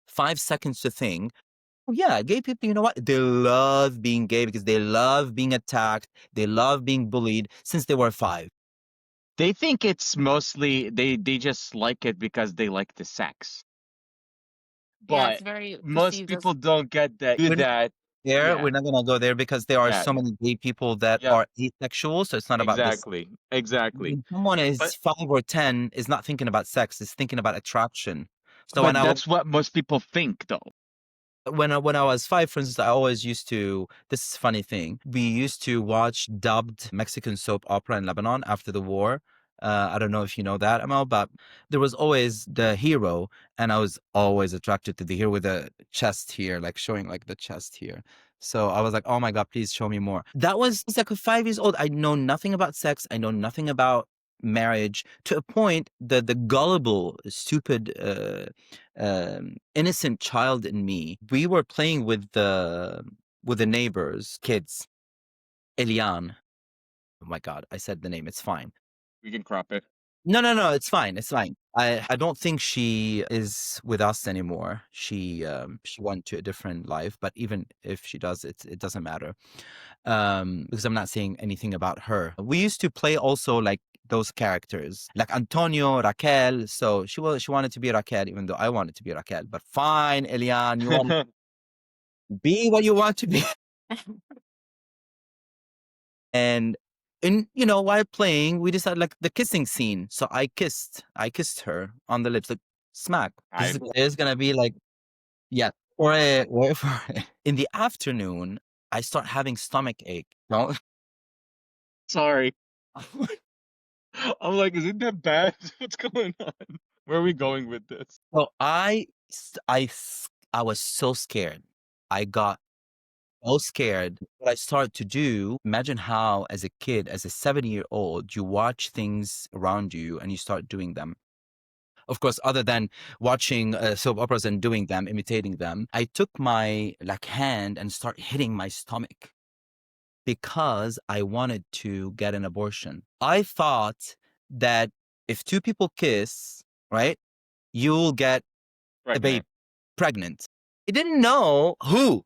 5 seconds to think, oh, yeah, gay people, you know what? They love being gay because they love being attacked. They love being bullied since they were 5. They think it's mostly they just like it because they like the sex. Yeah, it's But very most perceived as people don't get that. Do We're not that. there. Yeah. We're not gonna go there because there are Yeah. so many gay people that Yep. are asexual. So it's not about this. Exactly. Exactly. When someone But is 5 or 10 is not thinking about sex, is thinking about attraction. So but that's what most people think, though. when I was 5, for instance, I always used to. This is a funny thing. We used to watch dubbed Mexican soap opera in Lebanon after the war. I don't know if you know that, Amel, but there was always the hero, and I was always attracted to the hero with the chest here, like showing like the chest here. So I was like, oh my God, please show me more. That was like 5 years old. I know nothing about sex. I know nothing about marriage, to a point that the gullible, stupid, innocent child in me, we were playing with the neighbors' kids. Eliane. Oh my God, I said the name. It's fine. We can crop it. No, it's fine. It's fine. I don't think she is with us anymore. She went to a different life, but even if she does, it doesn't matter. Because I'm not saying anything about her. We used to play also like those characters, like Antonio, Raquel. So she wanted to be Raquel, even though I wanted to be Raquel. But fine, Eliane, you want be what you want to be. And while playing, we decided like the kissing scene. So I kissed her on the lips, like smack. This is gonna be like, yeah. In the afternoon, I start having stomach ache. No, Sorry. I'm like, is it that bad? What's going on? Where are we going with this? so I was so scared. I got so scared. What I started to do, imagine how, as a kid, as a 7-year-old, you watch things around you and you start doing them. Of course, other than watching soap operas and doing them, imitating them, I took my hand and start hitting my stomach because I wanted to get an abortion. I thought that if 2 people kiss, right, you'll get a baby pregnant. I didn't know who.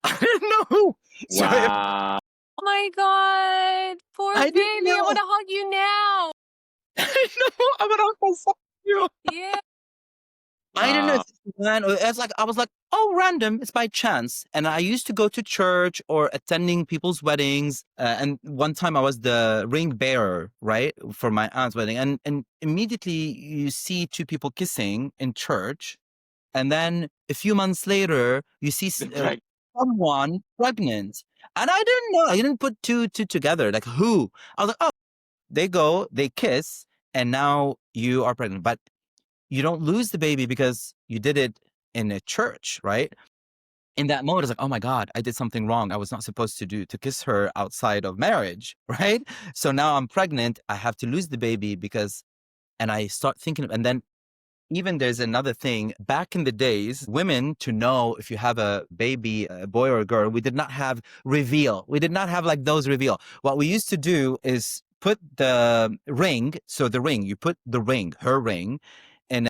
I didn't know who. So Wow. Oh my God. Poor I didn't baby. I know. want to hug you now. I know. I'm gonna consult you. Yeah. I didn't know. Wow. Man, it's like I was like, oh, random. It's by chance. And I used to go to church or attending people's weddings. And one time I was the ring bearer, right, for my aunt's wedding. And immediately you see 2 people kissing in church, and then a few months later you see Right. someone pregnant. And I didn't know. I didn't put two together. Like who? I was like, oh, they go, they kiss, and now you are pregnant. But you don't lose the baby because you did it in a church, right? In that moment, it's like, oh my God, I did something wrong. I was not supposed to kiss her outside of marriage, right? So now I'm pregnant. I have to lose the baby and I start thinking, and then even there's another thing. Back in the days, women, to know if you have a baby, a boy or a girl, we did not have reveal. We did not have like those reveal. What we used to do is put the ring. So the ring, you put the ring, her ring, in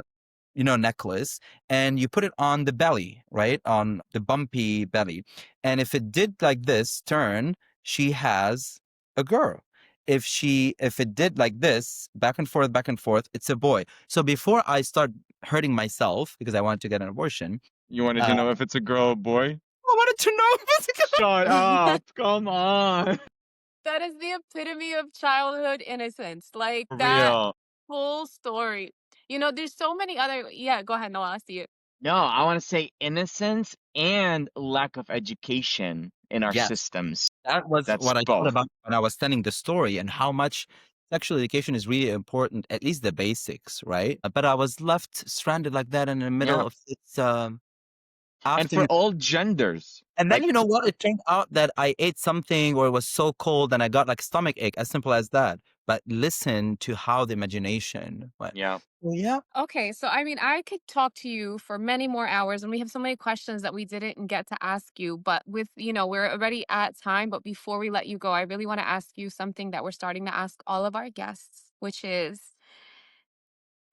necklace, and you put it on the belly, right? On the bumpy belly. And if it did like this turn, she has a girl. If it did like this, back and forth, it's a boy. So before I start hurting myself because I wanted to get an abortion, You wanted to uh, know if it's a girl or boy? I wanted to know if it's a girl. Shut up. Come on. That is the epitome of childhood innocence. Like For that real. whole story. You know, there's so many other. Yeah, go ahead, Noel. I see you. No, I want to say innocence and lack of education in our Yes. systems. That was That's what I thought both. about when I was telling the story and how much sexual education is really important, at least the basics, right? But I was left stranded like that in the middle Yeah. of its And after for you. all genders. And then Like, you know what? It turned out that I ate something or it was so cold and I got like stomach ache, as simple as that. But listen to how the imagination went. yeah. Well, yeah. Okay, so I mean, I could talk to you for many more hours, and we have so many questions that we didn't get to ask you. But with, we're already at time. But before we let you go, I really want to ask you something that we're starting to ask all of our guests, which is,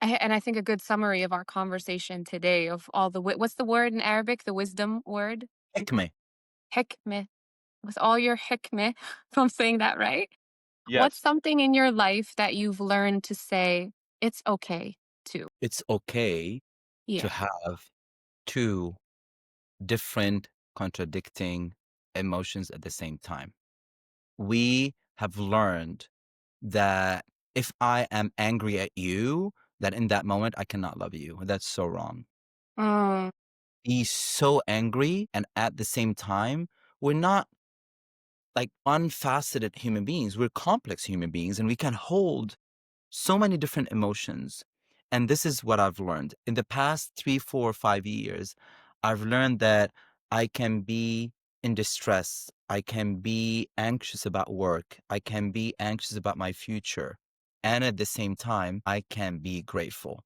and I think a good summary of our conversation today of all the, what's the word in Arabic, the wisdom word? Hikmah. Hikmah. With all your hikmah, if I'm saying that right. What's Yes. something in your life that you've learned to say, it's okay to? It's okay to Yeah. have two different contradicting emotions at the same time. We have learned that if I am angry at you, that in that moment I cannot love you. That's so wrong. Mm, Be so angry, and at the same time, we're not like unfaceted human beings. We're complex human beings, and we can hold so many different emotions. And this is what I've learned. In the past 3, 4, 5 years, I've learned that I can be in distress. I can be anxious about work. I can be anxious about my future. And at the same time, I can be grateful.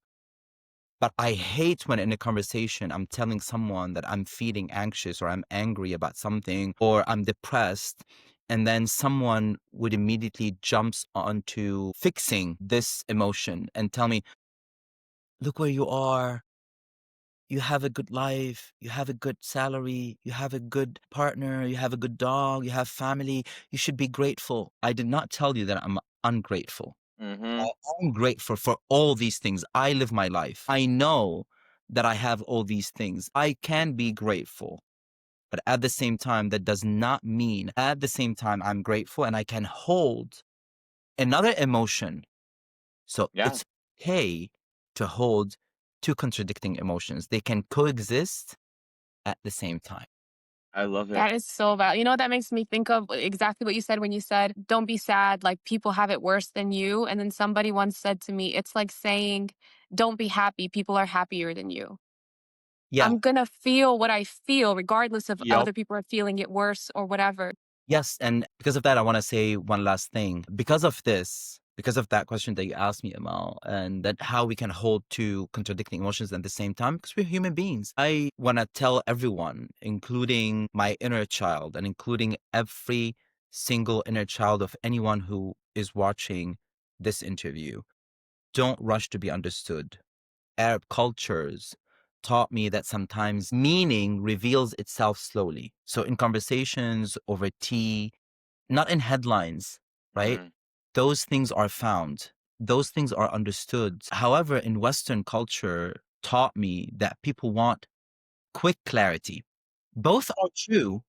But I hate when in a conversation I'm telling someone that I'm feeling anxious or I'm angry about something or I'm depressed. And then someone would immediately jumps onto fixing this emotion and tell me, look where you are. You have a good life. You have a good salary. You have a good partner. You have a good dog. You have family. You should be grateful. I did not tell you that I'm ungrateful. Mm-hmm. I'm grateful for all these things. I live my life. I know that I have all these things. I can be grateful. But at the same time, that does not mean at the same time I'm grateful and I can hold another emotion. So Yeah. it's okay to hold two contradicting emotions. They can coexist at the same time. I love it. that is so valid. You know what that makes me think of? Exactly what you said when you said, don't be sad, like people have it worse than you. And then somebody once said to me, it's like saying, don't be happy, people are happier than you. Yeah. I'm gonna feel what I feel, regardless of Yep. other people are feeling it worse or whatever. Yes, and because of that, I want to say one last thing. Because of this, because of that question that you asked me, Amal, and that how we can hold two contradicting emotions at the same time, because we're human beings. I want to tell everyone, including my inner child and including every single inner child of anyone who is watching this interview, don't rush to be understood. Arab cultures taught me that sometimes meaning reveals itself slowly. So in conversations over tea, not in headlines, right? Mm. Those things are found. Those things are understood. However, in Western culture taught me that people want quick clarity. Both are true,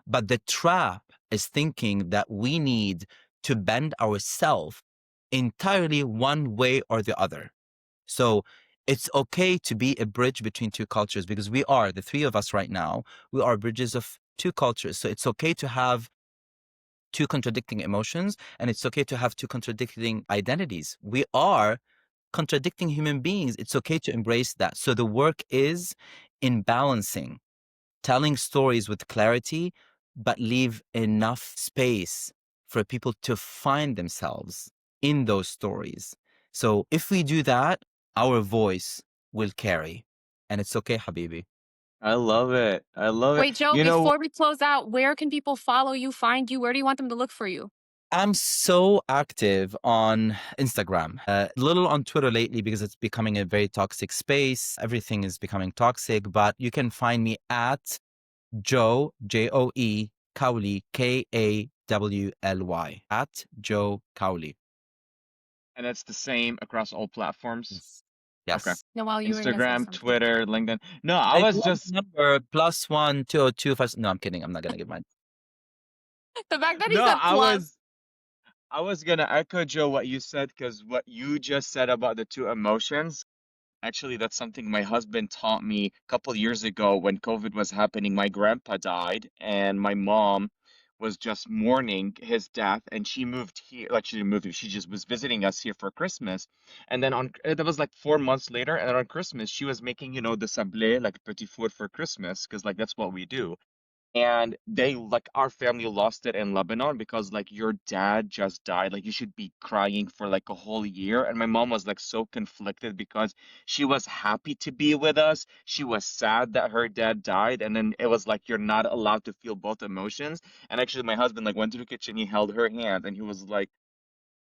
but the trap is thinking that we need to bend ourselves entirely one way or the other. So it's okay to be a bridge between two cultures because we are, the three of us right now, we are bridges of two cultures. So it's okay to have two contradicting emotions and it's okay to have two contradicting identities. We are contradicting human beings. It's okay to embrace that. So the work is in balancing, telling stories with clarity, but leave enough space for people to find themselves in those stories. So if we do that, our voice will carry. And it's okay, Habibi. I love it. I love it. Wait, Joe, You know, before we close out, where can people follow you, find you? Where do you want them to look for you? I'm so active on Instagram, little on Twitter lately because it's becoming a very toxic space. Everything is becoming toxic, but you can find me at Joe, Joe, Kawly, Kawly, at Joe Kawly. And it's the same across all platforms. Okay. Yes. Noel, you were gonna say Instagram, something. Twitter, LinkedIn. No, I I was love just the number +1 2025. No, I'm kidding. I'm not gonna give mine. The fact that he no, said plus. I was gonna echo Joe what you said because what you just said about the two emotions. Actually, that's something my husband taught me a couple years ago when COVID was happening. My grandpa died, and my mom was just mourning his death, and she moved here. Like she didn't move here, she just was visiting us here for Christmas. And then that was like 4 months later, and then on Christmas she was making, the sablé, like petit four for Christmas, because like that's what we do. And they like our family lost it in Lebanon because like your dad just died. Like you should be crying for like a whole year. And my mom was like so conflicted because she was happy to be with us. She was sad that her dad died. And then it was like you're not allowed to feel both emotions. And actually my husband like went to the kitchen, he held her hand and he was like,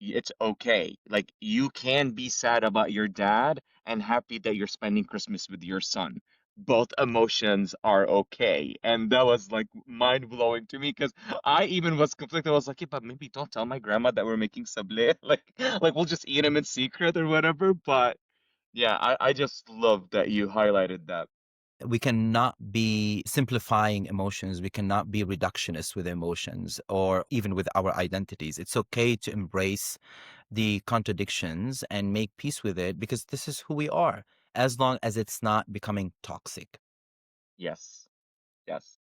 it's okay. Like you can be sad about your dad and happy that you're spending Christmas with your son. Both emotions are okay. And that was like mind blowing to me because I even was conflicted. I was like, yeah, but maybe don't tell my grandma that we're making sablé. Like we'll just eat them in secret or whatever. But yeah, I just love that you highlighted that. We cannot be simplifying emotions. We cannot be reductionist with emotions or even with our identities. It's okay to embrace the contradictions and make peace with it because this is who we are, as long as it's not becoming toxic. Yes. Yes.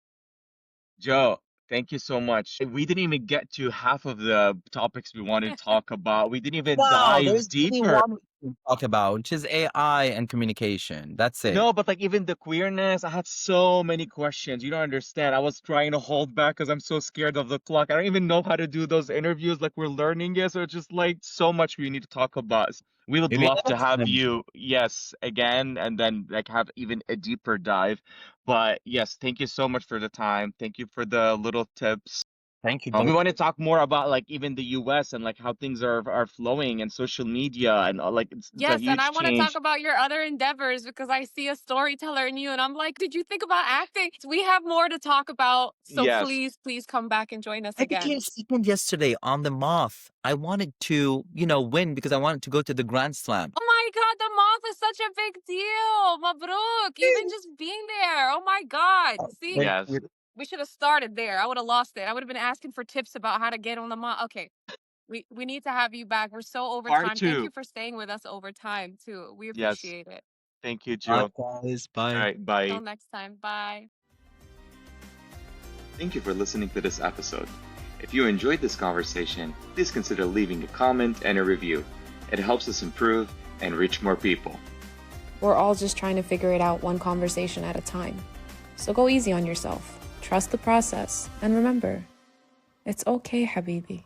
Joe, thank you so much. We didn't even get to half of the topics we wanted to talk about. We didn't even Wow, dive there's only deeper. one we can talk about, which is AI and communication. That's it. No, but like even the queerness, I had so many questions. You don't understand. I was trying to hold back because I'm so scared of the clock. I don't even know how to do those interviews like we're learning it. So it's just like so much we need to talk about. We would Maybe love to next have time. you, yes, again, and then like have even a deeper dive. But yes, thank you so much for the time. Thank you for the little tips. Thank you, We Joe. want to talk more about like even the US and like how things are flowing and social media and like it's a Yes, and I huge want to talk change. about your other endeavors because I see a storyteller in you, and I'm like, did you think about acting? We have more to talk about, so Yes. please, please come back and join us I again. became second yesterday on the Moth. I wanted to, win because I wanted to go to the Grand Slam. Oh my God, the moth is such a big deal. Mabruk, even just being there. Oh my God. See, Thank Yes. you. we should have started there. I would have lost it. I would have been asking for tips about how to get on the moth. Okay, we need to have you back. We're so over Part time. Thank you two. for staying with us over time too. We Yes. appreciate it. Thank you, Bye, Joe. guys. All Bye. right. Till Bye. next time. Bye. Thank you for listening to this episode. If you enjoyed this conversation, please consider leaving a comment and a review. It helps us improve and reach more people. We're all just trying to figure it out one conversation at a time. So go easy on yourself, trust the process, and remember, it's okay, Habibi.